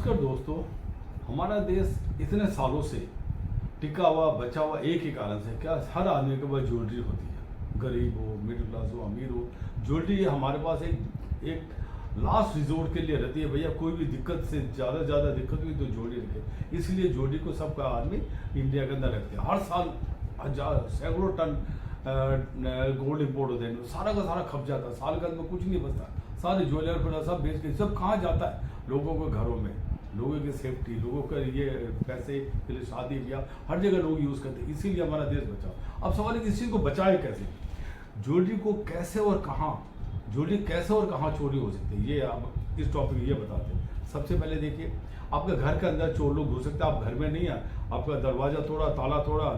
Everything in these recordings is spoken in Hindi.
नमस्कार दोस्तों। हमारा देश इतने सालों से टिका हुआ बचा हुआ एक ही कारण से, क्या हर आदमी के पास ज्वेलरी होती है। गरीब हो, मिडिल क्लास हो, अमीर हो, ज्वेलरी हमारे पास एक एक लास्ट रिजोर्ट के लिए रहती है। भैया कोई भी दिक्कत से ज़्यादा दिक्कत हुई तो ज्वेलरी रखे। इसलिए ज्वेलरी को सब आदमी इंडिया के अंदर रखते हैं। हर साल हजार सैकड़ों टन गोल्ड इम्पोर्ट होते हैं, सारा का सारा खप जाता है। साल के अंदर में कुछ नहीं बचता। सारे ज्वेलर फिर सब बेच के सब कहाँ जाता है? लोगों के घरों में, लोगों की सेफ्टी, लोगों का ये पैसे के लिए शादी ब्याह हर जगह लोग यूज़ करते हैं। इसीलिए हमारा देश बचा। अब सवाल है कि इस चीज़ को बचाए कैसे? ज्वेलरी को कैसे और कहाँ, ज्वेलरी कैसे और कहाँ चोरी हो सकती है, ये आप इस टॉपिक ये बताते हैं। सबसे पहले देखिए, आपके घर के अंदर चोर लोग घुस सकते हैं। आप घर में नहीं है, आपका दरवाजा तोड़ा, ताला तोड़ा,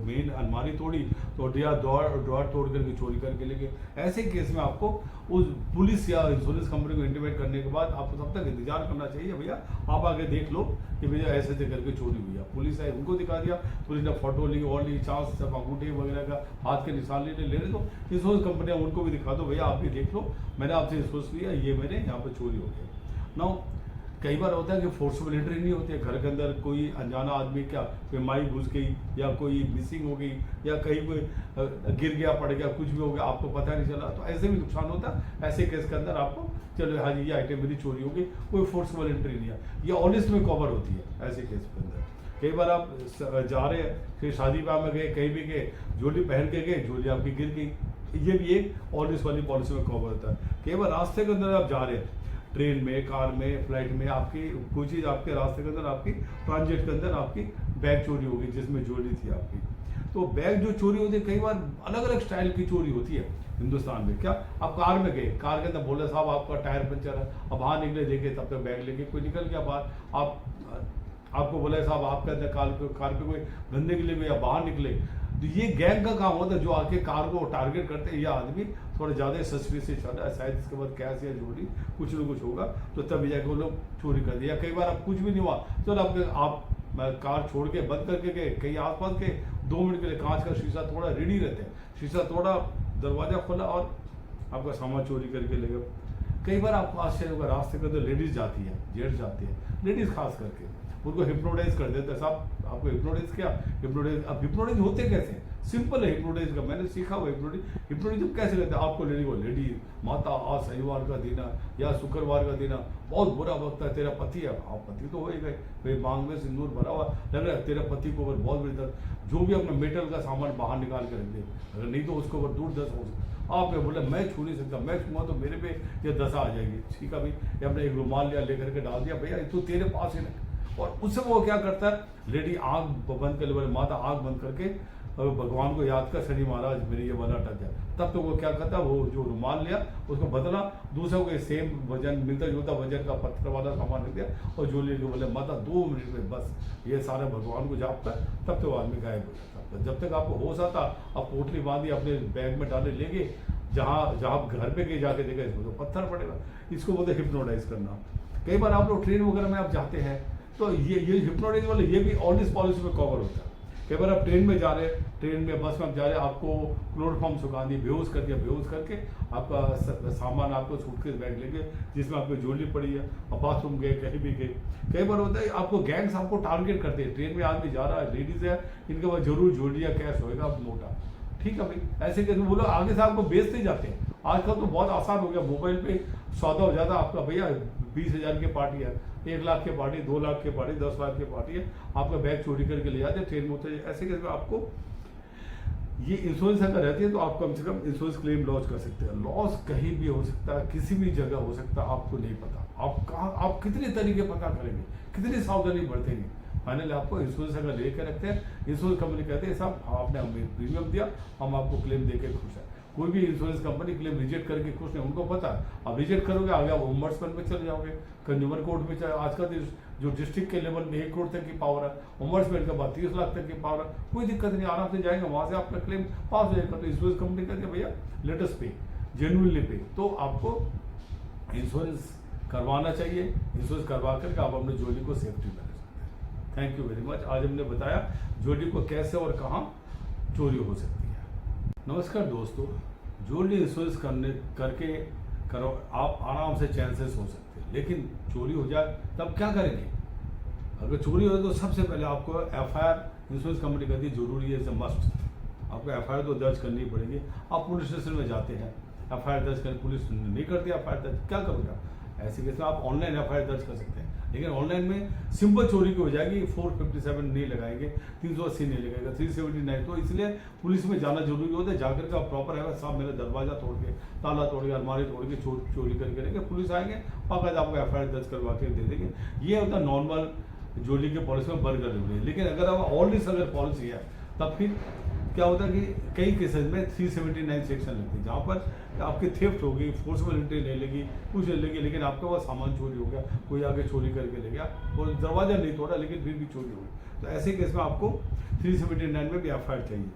मेन अलमारी तोड़ी तो या द्वार तोड़ करके चोरी करके लेके, ऐसे केस में आपको उस पुलिस या इंश्योरेंस कंपनी को इंटीमेट करने के बाद आपको तब तक इंतजार करना चाहिए। भैया आप आगे देख लो कि भैया ऐसे करके चोरी हुई है। पुलिस है, उनको दिखा दिया, पुलिस ने फोटो ली और ली, चांस सब अंगूठे वगैरह का हाथ के निशान ले रहे तो इंश्योरेंस कंपनियाँ उनको भी दिखा दो, भैया आप भी देख लो, मैंने आपसे इंश्योरेंस लिया, ये मेरे यहाँ पर चोरी हो गया। नाउ कई बार होता है कि फोर्सफुल एंट्री नहीं होती है। घर के अंदर कोई अनजाना आदमी, क्या कोई माई घुस गई या कोई मिसिंग हो गई या कहीं कोई गिर गया, पड़ गया, कुछ भी हो गया, आपको पता नहीं चला, तो ऐसे भी नुकसान होता है। ऐसे केस के अंदर आपको चलो हाँ जी ये आइटम मेरी चोरी हो गई, कोई फोर्सफुल एंट्री नहीं है, ये ऑनेस्ट में कवर होती है ऐसे केस के अंदर। कई बार आप जा रहे हैं, फिर शादी ब्याह में गए, कहीं भी गए, ज्वेलरी पहन के गए, ज्वेलरी आपकी गिर गई, ये भी एक ऑनेस्ट वाली पॉलिसी में कवर होता है। कई बार रास्ते के अंदर आप जा रहे हैं, ट्रेन में, कार में, फ्लाइट में, आपकी कोई चीज़ आपके रास्ते के अंदर, आपकी ट्रांजिट के अंदर आपकी बैग चोरी हो गई जिसमें ज्वेलरी थी आपकी। तो बैग जो चोरी होती है, कई बार अलग अलग स्टाइल की चोरी होती है हिंदुस्तान में। क्या आप कार में गए, कार के अंदर बोले साहब आपका टायर पंचर है, अब बाहर निकले, देखे तब तक बैग लेके कोई निकल गया बाहर। आपको बोले साहब आपके अंदर कार पे कोई गंदगी ले गई या बाहर निकले। तो ये गैंग का काम होता है जो आके कार को टारगेट करते हैं। यह आदमी थोड़ा ज़्यादा सस्पेंस से चल रहा है, शायद इसके बाद कैश या ज्वेलरी कुछ न कुछ होगा, तो तब जाके वो लोग चोरी कर दिया। कई बार आप कुछ भी नहीं हुआ, चलो आप कार छोड़ के बंद करके गए, कहीं आसपास के 2 मिनट के लिए कांच का शीशा थोड़ा रेडी रहते हैं, शीशा थोड़ा, दरवाजा खोला और आपका सामान चोरी करके ले गए। कई बार आपको आश्चर्य होगा, रास्ते के अंदर लेडीज जाती है, जेंट्स जाती है, लेडीज खास करके उनको हिप्नोटाइज कर देते हैं। साहब आपको हिप्नोटाइज क्या, हिप्नोटाइज, अब हिप्नोटाइज होते कैसे? सिंपल है हिप्नोटाइज का, मैंने सीखा हुआ हिप्नोटिज्म कैसे करते हैं। आपको लेडी माता, आज शनिवार का दिन है या शुक्रवार का दिन है, बहुत बुरा वक्त है, तेरा पति है, आप पति तो हो ही गए, भाई मांग में सिंदूर भरा हुआ लग रहा है, तेरा पति को अगर बहुत बड़ी दर्द, जो भी अपना मेटल का सामान बाहर निकाल के रख दे, अगर नहीं तो उसको अगर दूर दस हो सकता। आपने बोला मैं छू नहीं सकता, मैं छूँगा तो मेरे पे ये दशा आ जाएगी, ठीक है भाई, या अपने एक रुमाल लिया, लेकर के डाल दिया, भैया तो तेरे पास ही नहीं। और उससे वो क्या करता है, लेडी आँख बंद कर ले, माता आँख बंद करके भगवान को याद कर, शनि महाराज मेरी ये बना अटक गया। तब तो वो क्या करता है, वो जो रुमाल लिया उसको बदला, दूसरे को सेम वजन, मिलता जुलता वजन का पत्थर वाला सामान रख दिया और जो लेके बोले माता 2 मिनट में बस ये सारे भगवान को जापता, तब तो आदमी गायब हो जाता। जब तक आपको होश आता, आप पोटली बांधी अपने बैग में डाले, ले गए, जहाँ आप घर पे गए जाके देखा, इसको तो पत्थर पड़ेगा। इसको बोलते हिप्नोटाइज करना। कई बार आप लोग ट्रेन वगैरह में आप जाते हैं तो ये हिप्नोटाइज वाले ये भी ऑन दिस पॉलिसी में कवर होता है। कई बार आप ट्रेन में जा रहे हैं, ट्रेन में, बस में आप जा रहे हैं, आपको क्लोरोफॉर्म सुखा दिया, बेहोश कर दिया, बेहोश करके आपका सामान, आपको सूटकेस बैग लेके जिसमें आपको ज्वेलरी पड़ी है, और बाथरूम गए, कहीं भी गए। कई बार होता है आपको गैंग्स आपको टारगेट करते हैं, ट्रेन में आदमी जा रहा है, लेडीज है, इनके पास जरूर ज्वेलरी या कैश होएगा मोटा, ठीक है भाई, ऐसे करके वो लोग आगे से आपको बेचते जाते हैं। आजकल तो बहुत आसान हो गया, मोबाइल पे सौदा हो जाता है आपका, भैया 20,000 की पार्टी है, 1 लाख की पार्टी, 2 लाख की पार्टी, 10 लाख की पार्टी है, आपका बैग चोरी करके ले जाते हैं, ट्रेन में उतर। ऐसे करके आपको ये इंश्योरेंस अगर रहती है तो आप कम से कम इंश्योरेंस क्लेम लॉन्च कर सकते हैं। लॉस कहीं भी हो सकता है, किसी भी जगह हो सकता है, आपको नहीं पता, आप कहाँ, आप कितने तरीके पता करेंगे, कितनी सावधानी बरतेंगे। फाइनली आपको इंश्योरेंस अगर लेकर रखते हैं, इंश्योरेंस कंपनी कहते हैं साहब आपने हमें प्रीमियम दिया, हम आपको क्लेम देके खुश है। कोई भी इंश्योरेंस कंपनी क्लेम रिजेक्ट करके खुश नहीं, उनको पता है अब रिजेक्ट करोगे आगे आप ओम्बड्समैन पे चले जाओगे, कंज्यूमर कोर्ट में चले। आज का जो डिस्ट्रिक्ट के लेवल में 1 करोड़ तक की पावर है, ओम्बड्समैन के बाद 30 लाख तक की पावर है, कोई दिक्कत नहीं, आराम से जाएंगे, वहां से आपका क्लेम पास हो जाएगा। तो इंश्योरेंस कंपनी कहती है भैया लेट अस पे, जेन्युइनली पे। तो आपको इंश्योरेंस करवाना चाहिए, इंश्योरेंस करवा करके आप अपने ज्वेलरी को सेफ्टी में रख सकते हैं। Thank you very much. आज हमने बताया ज्वेलरी को कैसे और कहाँ चोरी हो सकती है। नमस्कार दोस्तों, ज्वेलरी इंश्योरेंस करो, आप आराम से चैन से सो सकते हैं, लेकिन चोरी हो जाए तब क्या करेंगे? अगर चोरी हो तो सबसे पहले आपको एफआईआर इंश्योरेंस कंपनी कहती है जरूरी है, मस्ट आपको एफआईआर तो दर्ज करनी पड़ेगी। आप पुलिस स्टेशन में जाते हैं, एफआईआर दर्ज कर, पुलिस नहीं करती एफआईआर दर्ज, क्या करोगे आप? ऐसे केस में आप ऑनलाइन एफआईआर दर्ज कर सकते हैं, लेकिन ऑनलाइन में सिंपल चोरी की हो जाएगी, 457 नहीं लगाएंगे, 380 नहीं लगाएगा, 379। तो इसलिए पुलिस में जाना जरूरी होता है। जाकर के आप प्रॉपर है साहब मेरा दरवाजा तोड़ के, ताला तोड़ के, अलमारी तोड़ के चोरी करके रहेंगे, पुलिस आएंगे पक्का आपको एफआईआर दर्ज करवा के दे देंगे। ये होता है नॉर्मल जोली के पॉलिसी में बर्गर जरूरी है। लेकिन अगर आप ऑलरेडी अगर पॉलिसी है तब फिर क्या होता है कि कई केसेस में 379 सेक्शन लगती है, जहाँ पर आपकी थेफ्ट होगी, फोर्सफुल एंट्री ले लेगी, कुछ ले लेगी, लेकिन आपके पास सामान चोरी हो गया, कोई आगे चोरी करके ले गया, और दरवाजा नहीं तोड़ा लेकिन फिर भी चोरी हो गई, तो ऐसे केस में आपको 379 में भी एफआईआर चाहिए।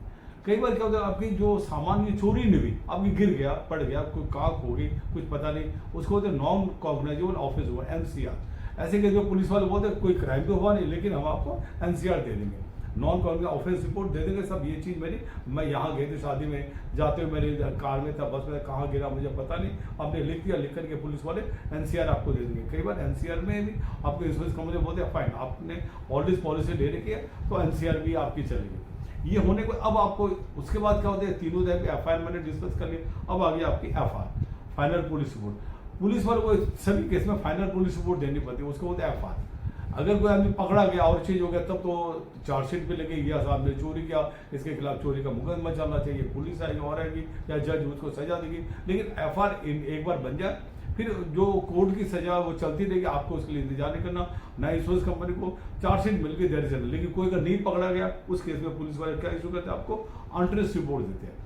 कई बार क्या होता है आपकी जो सामान की चोरी नहीं हुई, आपकी गिर गया, पड़ गया, कोई काक हो गई, कुछ पता नहीं, उसको होते नॉन कॉग्नाइजेबल ऑफेंस हुआ, NCR। ऐसे केस में पुलिस वाले बोलते कोई क्राइम तो हुआ नहीं, लेकिन हम आपको NCR दे देंगे, नॉन कॉग्निजेबल ऑफेंस रिपोर्ट दे देंगे। सब ये चीज़ मेरी, मैं यहाँ गए थे शादी में, जाते हुए मेरे कार में था, बस में कहाँ गिरा मुझे पता नहीं, आपने लिख दिया, लिख करके पुलिस वाले NCR आपको दे देंगे। कई बार NCR में भी आपको इंश्योरेंस कंपनी बोलते हैं फाइन, आपने ऑलरेडी पॉलिसी ले रखी है तो NCR भी आपकी चलेगी। ये होने को अब आपको उसके बाद क्या होता है, तीनों तरह के एफआईआर मैंने डिस्कस कर लिया। अब आ गया आपकी FIR, final police report. Police वाले को सभी केस में फाइनल पुलिस रिपोर्ट देनी पड़ती है, उसको बोलते हैं एफआईआर। अगर कोई आदमी पकड़ा गया और चीज हो गया तब तो चार्जशीट पे लेके गया, साहब ने चोरी किया, इसके खिलाफ चोरी का मुकदमा चलना चाहिए, पुलिस आएगी और आएगी या जज उसको सजा देगी। लेकिन एफआईआर एक बार बन जाए फिर जो कोर्ट की सजा वो चलती रहेगी, आपको उसके लिए इंतजार नहीं करना, ना इंश्योरेंस कंपनी को चार्जशीट मिलकर देर चलना। लेकिन कोई अगर नहीं पकड़ा गया उस केस में पुलिस वाले क्या इशू करते हैं, आपको अनट्रेस रिपोर्ट देते हैं।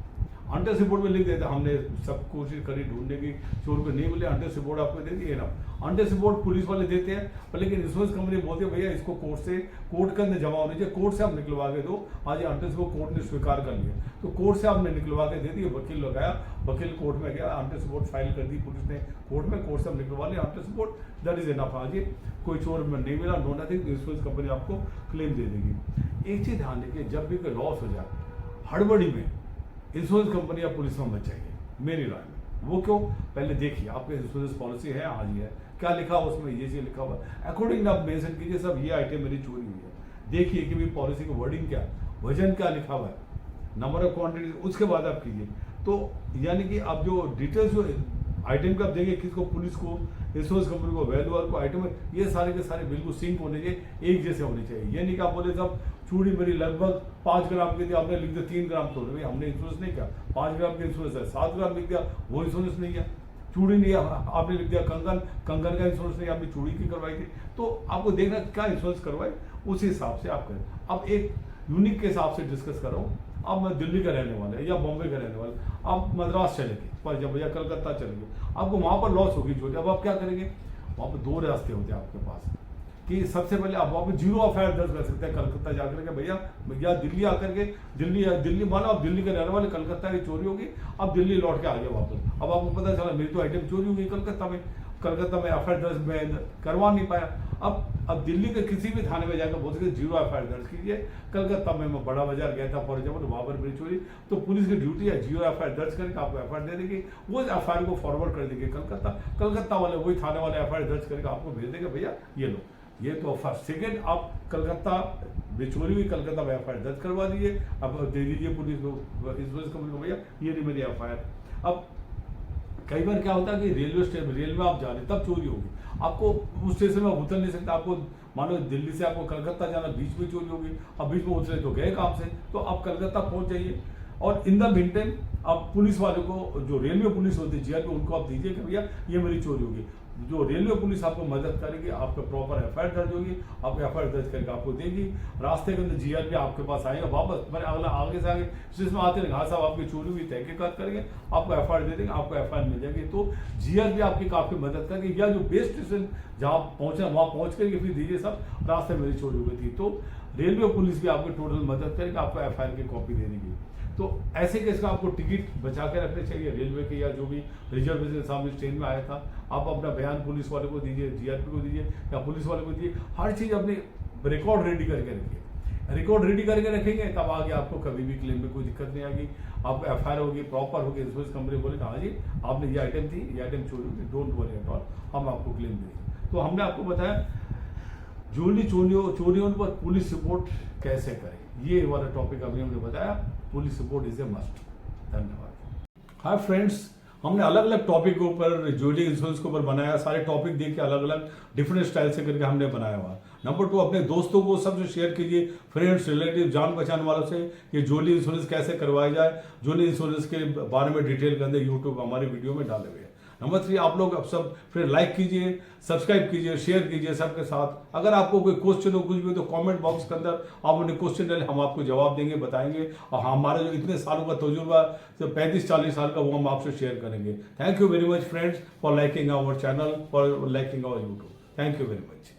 अनट्रेस रिपोर्ट में लिख देते हैं हमने सब कोशिश करी ढूंढने की, चोर को नहीं मिले, अनट्रेस रिपोर्ट आपको दे दी है ना। अनट्रेस रिपोर्ट पुलिस वाले देते हैं, पर लेकिन इंश्योरेंस कंपनी बोलती है भैया इसको कोर्ट के अंदर जमा होनी चाहिए, कोर्ट से आप निकलवा के दो। आज अनट्रेस को कोर्ट ने स्वीकार कर लिया तो कोर्ट से आपने निकलवा के दे दी, वकील लगाया, वकील कोर्ट में गया, अनट्रेस रिपोर्ट फाइल कर दी पुलिस ने कोर्ट में, कोर्ट से आप निकलवा लिया untraced report, that is enough. आज कोई चोर में नहीं मिला, नो नथिंग, इंश्योरेंस कंपनी आपको क्लेम दे देगी। एक चीज ध्यान रखिए, जब भी कोई लॉस हो जाए हड़बड़ी में इंश्योरेंस कंपनी या पुलिस में बच जाएगी मेरी राय में। वो क्यों, पहले देखिए आपके इंश्योरेंस पॉलिसी है, आज ये है क्या लिखा हुआ उसमें, ये चीज लिखा हुआ, अकॉर्डिंग आप मेंशन कीजिए सब ये आइटम मेरी चोरी हुई है, देखिए कि भी पॉलिसी की वर्डिंग क्या, वजन क्या लिखा हुआ है, नंबर ऑफ क्वांटिटी, उसके बाद आप कीजिए। तो यानी कि आप जो डिटेल्स जो आइटम का आप देंगे, किसको, पुलिस को, इंश्योरेंस कंपनी को, वैल्यूअर को, आइटम ये सारे के सारे बिल्कुल सिंक होने चाहिए, एक जैसे होने चाहिए। ये नहीं कि आप बोले साहब चूड़ी मेरी लगभग 5 ग्राम की थी, आपने लिख दिया 3 ग्राम तोड़, भाई हमने इंश्योरेंस नहीं किया, 5 ग्राम की इंश्योरेंस है, 7 ग्राम लिख दिया वो इंश्योरेंस नहीं है। चूड़ी नहीं आपने लिख दिया कंगन का इंश्योरेंस नहीं, आपने चूड़ी की करवाई थी। तो आपको देखना क्या इंश्योरेंस करवाए, उस हिसाब से आप करें। अब एक यूनिक के हिसाब से डिस्कस कर रहा हूँ, अब मैं दिल्ली का रहने वाला है या बॉम्बे का रहने वाला, आप मद्रास चलेंगे पर जब या कलकत्ता चलेंगे, आपको वहाँ पर लॉस होगी चोरी। अब आप क्या करेंगे, वहाँ पर 2 रास्ते होते हैं आपके पास कि सबसे पहले आप वहाँ पर जीरो एफआईआर दर्ज कर सकते हैं कलकत्ता जाकर के, भैया दिल्ली आकर के, दिल्ली मानो आप दिल्ली के रहने वाले, कलकत्ता की चोरी होगी, अब दिल्ली लौट के आ गए वापस। अब आपको पता चला मेरी तो आइटम चोरी हो गई कलकत्ता में एफआईआर दर्ज मैं करवा नहीं पाया। अब दिल्ली के किसी भी थाने में जाकर बोल सकते जीरो एफआईआर दर्ज कीजिए, कलकत्ता में मैं बड़ा बाजार गया था फॉर एग्जाम्पल, वहाँ पर मेरी चोरी, तो पुलिस की ड्यूटी है जीरो एफआईआर दर्ज करके आपको एफआईआर दे देगी, वो एफआईआर को फॉरवर्ड कर देंगे कलकत्ता वाले, वही थाने वाले एफआईआर दर्ज करके आपको भेज देंगे, भैया ये लो, ये तो फर्स्ट। सेकेंड, आप कलकत्ता में चोरी हुई, कलकत्ता में एफआईआर दर्ज करवा दीजिए, अब दे दीजिए पुलिस को, इंश्योरेंस कंपनी को, भैया ये नहीं मेरी एफआईआर। अब कई बार क्या होता है कि रेल में आप जा रहे तब चोरी होगी, आपको उस स्टेशन में उतर नहीं सकता, आपको मानो दिल्ली से आपको कलकत्ता जाना, बीच में चोरी होगी, अब बीच में उतरे तो गए काम से, तो आप कलकत्ता पहुंच जाइए। और इन द मीन टाइम आप पुलिस वाले को, जो रेलवे पुलिस होती है जीआरपी, उनको आप दीजिए कि भैया ये मेरी चोरी होगी, जो रेलवे पुलिस आपको मदद करेगी, आपका प्रॉपर एफआईआर दर्ज होगी, आप एफआईआर दर्ज करके आपको देगी, रास्ते के अंदर जीआरपी आपके पास आएगा वापस, मैंने अगला आगे से आगे जिसमें आते रहेंगे, हाँ साहब आपकी चोरी हुई, तहकीकात करेंगे, आपको एफआईआर दे देंगे, आपको एफआईआर मिल जाएगी। तो जीआरपी आपकी काफी मदद करेगी, या जो बेस्ट स्टेशन जहाँ पहुंचे वहां पहुंच करके फिर दीजिए सब रास्ते में मेरी चोरी हुई थी, तो रेलवे पुलिस भी आपको टोटल मदद करेगी, आपको एफआईआर की कॉपी दे देगी। तो ऐसे केस का आपको टिकट बचा के रखने चाहिए, रेलवे के या जो भी रिजर्वेशन सामने ट्रेन में आया था, आप अपना बयान पुलिस वाले को दीजिए, जीआरपी को दीजिए या पुलिस वाले को दीजिए, हर चीज़ अपने रिकॉर्ड रेडी करके रखिए। रिकॉर्ड रेडी करके रखेंगे तब आगे आपको कभी भी क्लेम में कोई दिक्कत नहीं आएगी, आपको एफआईआर होगी, प्रॉपर होगी, इंश्योरेंस कंपनी बोलेगा हाँ जी आपने ये आइटम थी, ये आइटम चोरी होगी, डोंट वरी एट ऑल, हम आपको क्लेम देंगे। तो हमने आपको बताया ज्वेलरी चोरियों पर पुलिस रिपोर्ट कैसे करें, ये वाला टॉपिक अभी हमने बताया। Police report is a must. धन्यवाद। हाय फ्रेंड्स, हमने अलग अलग टॉपिक के ऊपर ज्वेलरी इंश्योरेंस के ऊपर बनाया, सारे टॉपिक देख के अलग अलग डिफरेंट स्टाइल से करके हमने बनाया हुआ। नंबर 2, अपने दोस्तों को सबसे शेयर कीजिए, फ्रेंड्स, रिलेटिव, जान पहचान वालों से, कि ज्वेलरी इंश्योरेंस कैसे करवाया जाए। ज्वेलरी इंश्योरेंस के बारे में डिटेल के अंदर यूट्यूब हमारे वीडियो में डाले हुए हैं। नंबर 3, आप लोग अब सब फिर लाइक कीजिए, सब्सक्राइब कीजिए, शेयर कीजिए सबके साथ। अगर आपको कोई क्वेश्चन हो कुछ भी तो कमेंट बॉक्स के अंदर आप अपने क्वेश्चन डालें, हम आपको जवाब देंगे, बताएंगे। और हमारा जो इतने सालों का तजुर्बा, जो 35-40 साल का, वो हम आपसे शेयर करेंगे। Thank you very much friends for liking our channel, for liking our YouTube. Thank you very much.